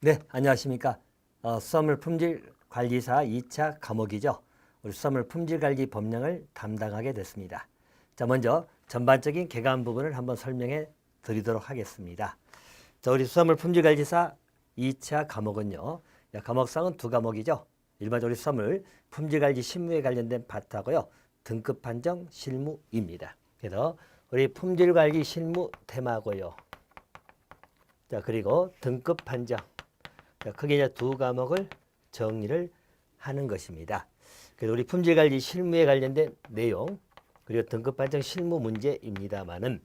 네, 안녕하십니까. 수산물 품질 관리사 2차 과목이죠. 우리 수산물 품질 관리 법령을 담당하게 됐습니다. 자, 먼저 전반적인 개관 부분을 한번 설명해 드리도록 하겠습니다. 자, 우리 수산물 품질 관리사 2차 과목은요. 과목상은 두 과목이죠. 일반적으로 수산물 품질 관리 실무에 관련된 파트하고요. 등급 판정 실무입니다. 그래서 우리 품질 관리 실무 테마고요. 자, 그리고 등급 판정. 자, 크게 이제 두 과목을 정리를 하는 것입니다. 그래서 우리 품질관리 실무에 관련된 내용 그리고 등급 판정 실무 문제입니다만은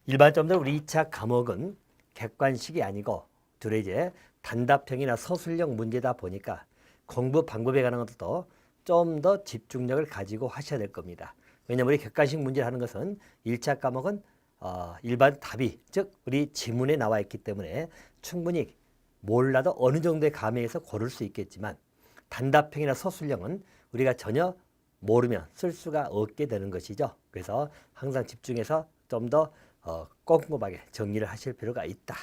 일반적으로 우리 2차 과목은 객관식이 아니고 주로 이제 단답형이나 서술형 문제다 보니까 공부 방법에 관한 것도 좀 더 집중력을 가지고 하셔야 될 겁니다. 왜냐하면 우리 객관식 문제를 하는 것은 1차 과목은 일반 답이 즉 우리 지문에 나와 있기 때문에 충분히 몰라도 어느 정도의 감에서 고를 수 있겠지만 단답형이나 서술형은 우리가 전혀 모르면 쓸 수가 없게 되는 것이죠. 그래서 항상 집중해서 좀 더 꼼꼼하게 정리를 하실 필요가 있다.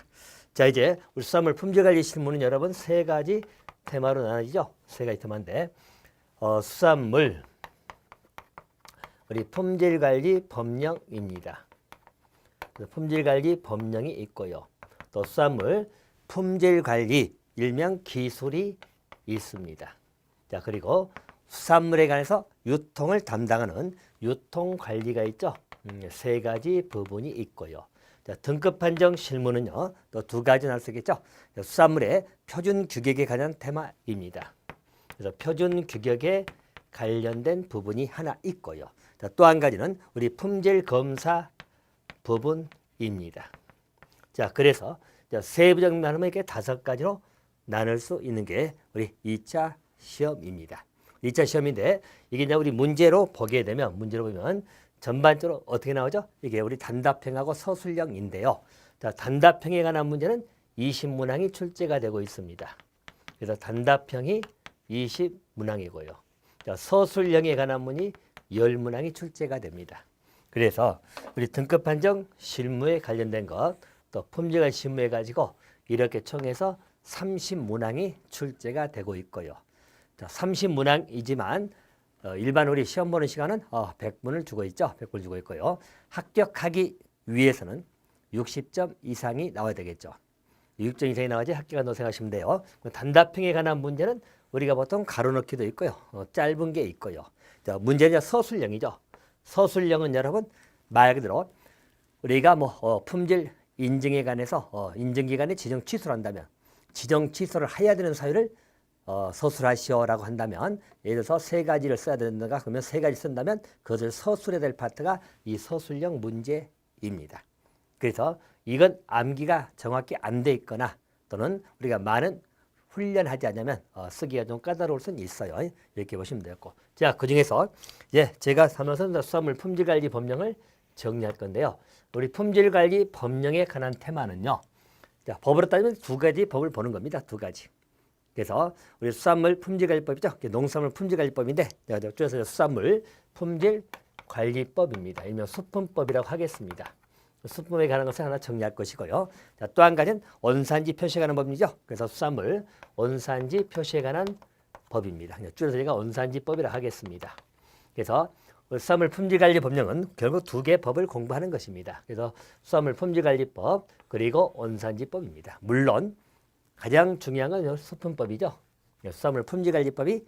자, 이제 우리 수산물 품질관리 실무는 여러분 세 가지 테마로 나눠지죠. 세 가지 테마인데 수산물 우리 품질관리 법령입니다. 품질관리 법령이 있고요. 또 수산물 품질관리 일명 기술이 있습니다. 자, 그리고 수산물에 관해서 유통을 담당하는 유통관리가 있죠. 세 가지 부분이 있고요. 자, 등급 판정 실무는요. 또 두 가지 나올 수 있겠죠. 수산물의 표준 규격에 관한 테마입니다. 그래서 표준 규격에 관련된 부분이 하나 있고요. 또 한 가지는 우리 품질 검사 부분입니다. 자, 그래서 세부적으로 나누면 이렇게 다섯 가지로 나눌 수 있는 게 우리 2차 시험입니다. 2차 시험인데 이게 이제 우리 문제로 보게 되면 문제로 보면 전반적으로 어떻게 나오죠? 이게 우리 단답형하고 서술형인데요. 자, 단답형에 관한 문제는 20문항이 출제가 되고 있습니다. 그래서 단답형이 20문항이고요. 자, 서술형에 관한 문이 10문항이 출제가 됩니다. 그래서 우리 등급 판정 실무에 관련된 것, 또 품질관 실무에 가지고 이렇게 총해서 30문항이 출제가 되고 있고요. 자, 30문항이지만 일반 우리 시험 보는 시간은 100분을 주고 있죠. 100분을 주고 있고요. 합격하기 위해서는 60점 이상이 나와야 되겠죠. 60점 이상이 나와야지 합격한다고 생각하시면 돼요. 단답형에 관한 문제는 우리가 보통 가로넣기도 있고요. 짧은 게 있고요. 자, 문제는 서술형이죠. 서술형은 여러분 말 그대로 우리가 품질 인증에 관해서 인증기관에 지정 취소를 한다면 지정 취소를 해야 되는 사유를 서술하시오라고 한다면 예를 들어서 세 가지를 써야 된다가 그러면 세 가지 쓴다면 그것을 서술해야 될 파트가 이 서술형 문제입니다. 그래서 이건 암기가 정확히 안 돼 있거나 또는 우리가 많은 훈련하지 않으면 쓰기가 좀 까다로울 수는 있어요. 이렇게 보시면 되겠고. 자, 그중에서 이제 제가 삼아서 수산물 품질관리 법령을 정리할 건데요. 우리 품질관리 법령에 관한 테마는요. 자, 법으로 따지면 두 가지 법을 보는 겁니다. 두 가지. 그래서 우리 수산물 품질관리법이죠. 농산물 품질관리법인데 줄여서 수산물 품질관리법입니다. 일명 수품법이라고 하겠습니다. 수품에 관한 것을 하나 정리할 것이고요. 자, 또 한 가지는 원산지 표시에 관한 법이죠. 그래서 수산물 원산지 표시에 관한 법입니다. 줄여서 제가 원산지법이라고 하겠습니다. 그래서 수산물 품질관리 법령은 결국 두 개의 법을 공부하는 것입니다. 그래서 수산물 품질관리법 그리고 원산지법입니다. 물론 가장 중요한 건 수품법이죠. 수산물 품질관리법이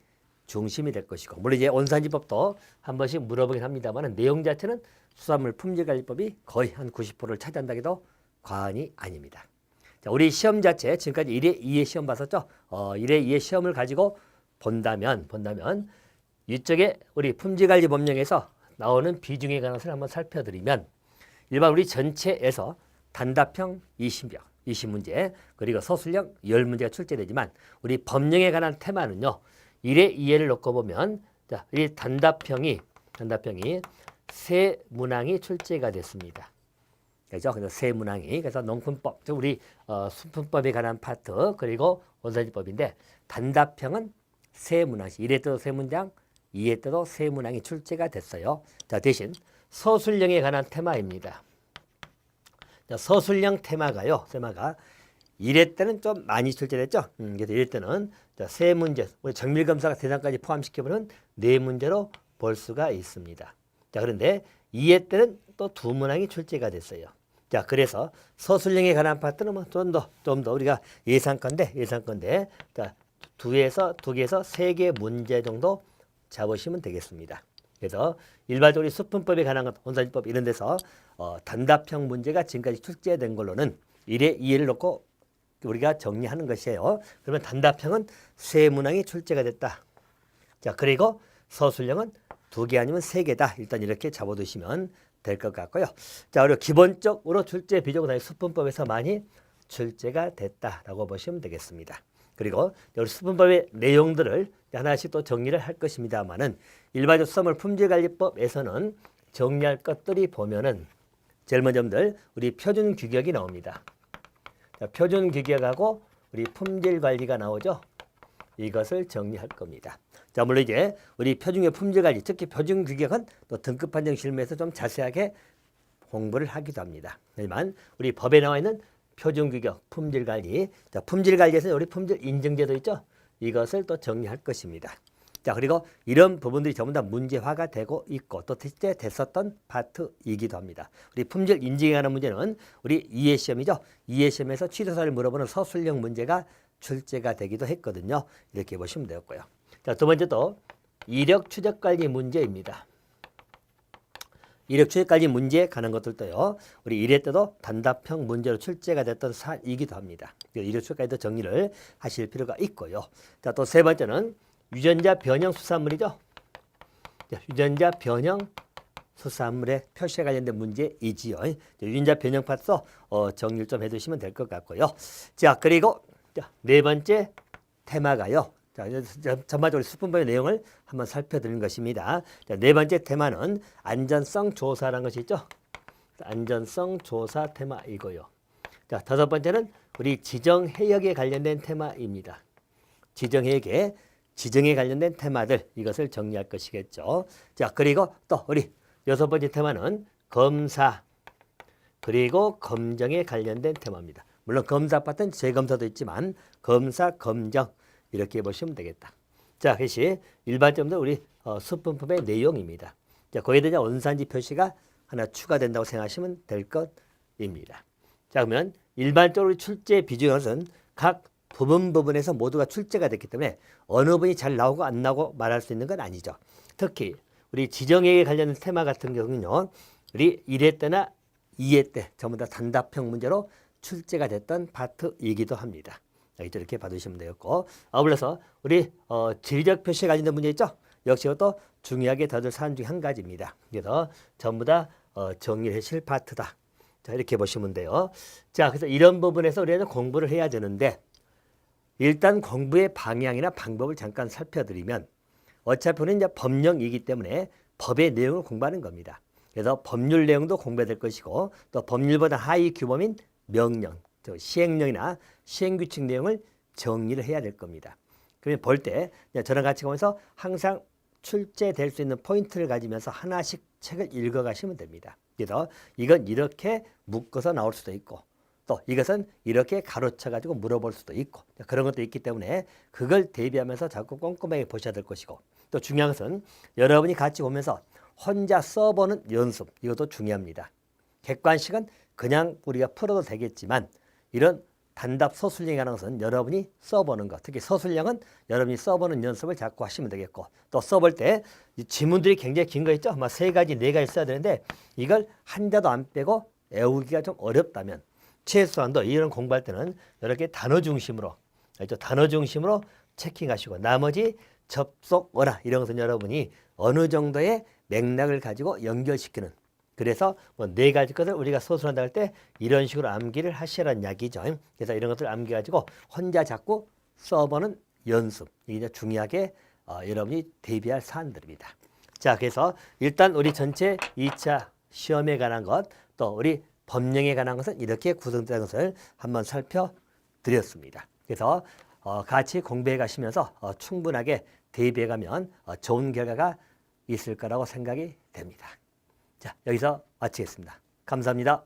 중심이 될 것이고 물론 이제 원산지법도 한 번씩 물어보긴 합니다만 내용 자체는 수산물 품질관리법이 거의 한 90%를 차지한다 해도 과언이 아닙니다. 자, 우리 시험 자체 지금까지 1회, 2회 시험 봤었죠. 1회, 2회 시험을 가지고 본다면 이쪽에 우리 품질관리 법령에서 나오는 비중에 관한 것을 한번 살펴드리면 일반 우리 전체에서 단답형 20문제 그리고 서술형 10문제가 출제되지만 우리 법령에 관한 테마는요. 1회, 2회를 놓고 보면 자, 이 단답형이 세 문항이 출제가 됐습니다. 그렇죠? 그래서 세 문항이 그래서 농품법, 즉 우리 수품법에 관한 파트 그리고 원산지법인데 단답형은 세 문항씩 1회 때도 세 문장, 2회 때도 세 문항이 출제가 됐어요. 자, 대신 서술형에 관한 테마입니다. 자, 서술형 테마가 1회 때는 좀 많이 출제됐죠. 그래서 1회 때는 세 문제, 우리 정밀검사가 대상까지 포함시켜보면 네 문제로 볼 수가 있습니다. 자, 그런데 2회 때는 또 두 문항이 출제가 됐어요. 자, 그래서 서술형에 관한 파트는 뭐 좀 더 우리가 예상컨대, 자, 두 개에서 세 개 문제 정도 잡으시면 되겠습니다. 그래서 일반적으로 수분법에 관한 것, 원산지법 이런 데서 단답형 문제가 지금까지 출제된 걸로는 1회, 2회를 놓고 우리가 정리하는 것이에요. 그러면 단답형은 세 문항이 출제가 됐다. 자, 그리고 서술형은 두 개 아니면 세 개다. 일단 이렇게 잡아두시면 될 것 같고요. 자, 그리고 기본적으로 출제 비중은 수분법에서 많이 출제가 됐다라고 보시면 되겠습니다. 그리고 우리 수분법의 내용들을 하나씩 또 정리를 할 것입니다만은 일반적 수산물 품질관리법에서는 정리할 것들이 보면은 제일 먼저들 우리 표준 규격이 나옵니다. 자, 표준 규격하고 우리 품질관리가 나오죠. 이것을 정리할 겁니다. 자, 물론 이제 우리 표준규격 품질관리, 특히 표준규격은 또 등급판정 실무에서 좀 자세하게 공부를 하기도 합니다. 하지만 우리 법에 나와 있는 표준규격 품질관리, 자, 품질관리에서 우리 품질인증제도 있죠. 이것을 또 정리할 것입니다. 자, 그리고 이런 부분들이 전부 다 문제화가 되고 있고 또 실제 됐었던 파트이기도 합니다. 우리 품질 인증에 관한 문제는 우리 2회 시험이죠. 2회 시험에서 취소사를 물어보는 서술형 문제가 출제가 되기도 했거든요. 이렇게 보시면 되었고요. 자, 두 번째도 이력 추적 관리 문제입니다. 이력 추적 관리 문제에 관한 것들도요. 우리 1회 때도 단답형 문제로 출제가 됐던 사이기도 합니다. 이력 추적 관리도 정리를 하실 필요가 있고요. 자, 또 세 번째는 유전자 변형 수산물이죠. 자, 유전자 변형 수산물의 표시에 관련된 문제이지요. 유전자 변형 파트도 정리를 좀 해두시면 될 것 같고요. 자, 그리고 네 번째 테마가요. 자, 전반적으로 수분법의 내용을 한번 살펴드리는 것입니다. 자, 네 번째 테마는 안전성 조사라는 것이 있죠. 안전성 조사 테마이고요. 자, 다섯 번째는 우리 지정 해역에 관련된 테마입니다. 지정에 관련된 테마들 이것을 정리할 것이겠죠. 자, 그리고 또 우리 여섯 번째 테마는 검사 그리고 검정에 관련된 테마입니다. 물론 검사 파트는 재검사도 있지만 검사, 검정 이렇게 보시면 되겠다. 자, 그것이 일반적으로 우리 수분법의 내용입니다. 자, 거기에 대한 원산지 표시가 하나 추가된다고 생각하시면 될 것입니다. 자, 그러면 일반적으로 출제 비중은 각 부분에서 모두가 출제가 됐기 때문에 어느 부분이 잘 나오고 안 나오고 말할 수 있는 건 아니죠. 특히 우리 지정액에 관련된 테마 같은 경우는요. 우리 1회 때나 2회 때 전부 다 단답형 문제로 출제가 됐던 파트이기도 합니다. 이렇게 봐두시면 되겠고, 아울러서 우리 지리적 표시에 관련된 문제 있죠? 역시 이것도 중요하게 다룰 사안 중 한 가지입니다. 그래서 전부 다 정리를 하실 파트다. 자, 이렇게 보시면 돼요. 자, 그래서 이런 부분에서 우리는 공부를 해야 되는데 일단 공부의 방향이나 방법을 잠깐 살펴드리면 어차피는 이제 법령이기 때문에 법의 내용을 공부하는 겁니다. 그래서 법률 내용도 공부해야 될 것이고 또 법률보다 하위 규범인 명령, 시행령이나 시행규칙 내용을 정리를 해야 될 겁니다. 그러면 볼 때 저랑 같이 보면서 항상 출제될 수 있는 포인트를 가지면서 하나씩 책을 읽어가시면 됩니다. 그래서 이건 이렇게 묶어서 나올 수도 있고 또 이것은 이렇게 가로쳐가지고 물어볼 수도 있고 그런 것도 있기 때문에 그걸 대비하면서 자꾸 꼼꼼하게 보셔야 될 것이고 또 중요한 것은 여러분이 같이 보면서 혼자 써보는 연습 이것도 중요합니다. 객관식은 그냥 우리가 풀어도 되겠지만 이런 단답 서술형에 관한 것은 여러분이 써보는 것 특히 서술형은 여러분이 써보는 연습을 자꾸 하시면 되겠고 또 써볼 때 지문들이 굉장히 긴 거 있죠. 막 3가지, 4가지 써야 되는데 이걸 한 자도 안 빼고 외우기가 좀 어렵다면 최소한도 이런 공부할 때는 이렇게 단어 중심으로 체킹하시고 나머지 접속어라 이런 것은 여러분이 어느 정도의 맥락을 가지고 연결시키는 그래서 뭐 4가지 것을 우리가 서술한다 할 때 이런 식으로 암기를 하시라는 이야기죠. 그래서 이런 것들을 암기가지고 혼자 자꾸 써보는 연습 이게 중요하게 여러분이 대비할 사안들입니다. 자, 그래서 일단 우리 전체 2차 시험에 관한 것 또 우리 법령에 관한 것은 이렇게 구성된 것을 한번 살펴드렸습니다. 그래서 같이 공부해 가시면서 충분하게 대비해 가면 좋은 결과가 있을 거라고 생각이 됩니다. 자, 여기서 마치겠습니다. 감사합니다.